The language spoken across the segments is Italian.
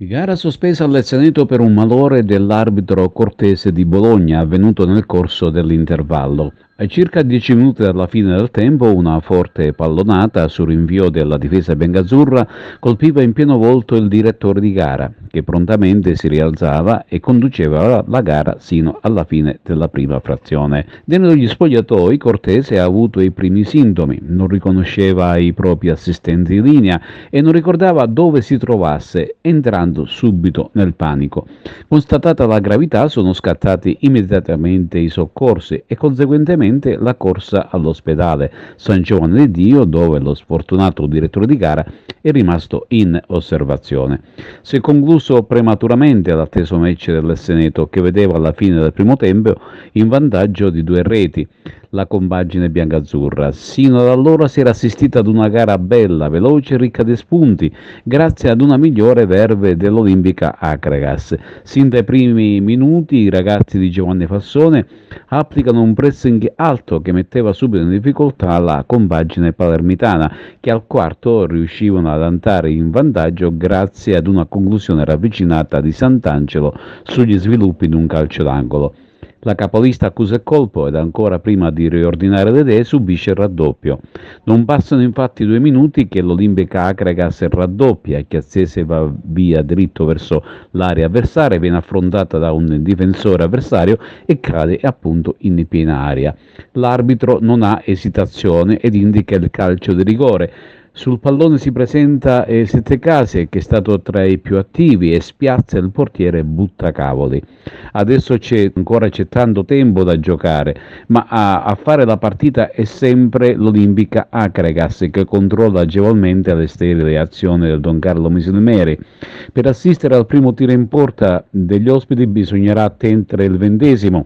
Gara sospesa al Seneto per un malore dell'arbitro Cortese di Bologna avvenuto nel corso dell'intervallo. A circa 10 minuti dalla fine del tempo, una forte pallonata su rinvio della difesa bengazzurra colpiva in pieno volto il direttore di gara, che prontamente si rialzava e conduceva la gara sino alla fine della prima frazione. Dentro gli spogliatoi Cortese ha avuto i primi sintomi, non riconosceva i propri assistenti di linea e non ricordava dove si trovasse, entrando subito nel panico. Constatata la gravità, sono scattati immediatamente i soccorsi e conseguentemente la corsa all'ospedale San Giovanni di Dio, dove lo sfortunato direttore di gara è rimasto in osservazione. Si è concluso prematuramente l'atteso match del Seneto, che vedeva alla fine del primo tempo in vantaggio di 2 reti la compagine biancazzurra. Sino ad allora si era assistita ad una gara bella, veloce e ricca di spunti, grazie ad una migliore verve dell'Olimpica Acregas. Sin dai primi minuti i ragazzi di Giovanni Fassone applicano un pressing alto che metteva subito in difficoltà la compagine palermitana, che al quarto riuscivano ad andare in vantaggio grazie ad una conclusione ravvicinata di Sant'Angelo sugli sviluppi di un calcio d'angolo. La capolista accusa il colpo ed ancora prima di riordinare le idee subisce il raddoppio. Non passano infatti 2 minuti che l'Olimpica Acregas raddoppia e Chiazzese va via dritto verso l'area avversaria, viene affrontata da un difensore avversario e cade appunto in piena aria. L'arbitro non ha esitazione ed indica il calcio di rigore. Sul pallone si presenta Settecase, che è stato tra i più attivi, e spiazza il portiere Buttacavoli. Adesso c'è tanto tempo da giocare, ma a fare la partita è sempre l'Olimpica Acregas, che controlla agevolmente le sterile azioni del Don Carlo Misilmeri. Per assistere al primo tiro in porta degli ospiti bisognerà attendere il 20°,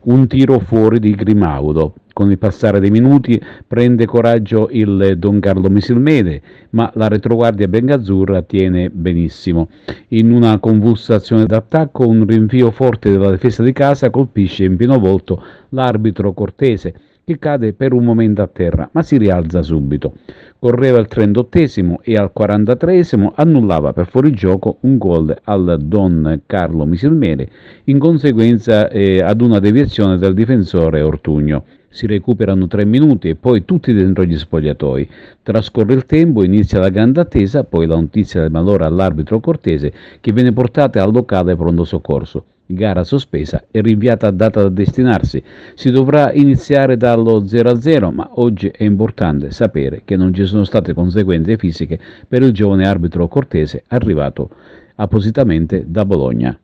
un tiro fuori di Grimaudo. Con il passare dei minuti prende coraggio il Don Carlo Misilmede, ma la retroguardia bengazzurra tiene benissimo. In una convulsa azione d'attacco, un rinvio forte della difesa di casa colpisce in pieno volto l'arbitro Cortese, che cade per un momento a terra, ma si rialza subito. Correva il 38° e al 43° annullava per fuorigioco un gol al Don Carlo Misilmede in conseguenza ad una deviazione del difensore Ortugno. Si recuperano 3 minuti e poi tutti dentro gli spogliatoi. Trascorre il tempo, inizia la grande attesa, poi la notizia del malore all'arbitro Cortese, che viene portata al locale pronto soccorso. Gara sospesa e rinviata a data da destinarsi. Si dovrà iniziare dallo 0-0, ma oggi è importante sapere che non ci sono state conseguenze fisiche per il giovane arbitro Cortese arrivato appositamente da Bologna.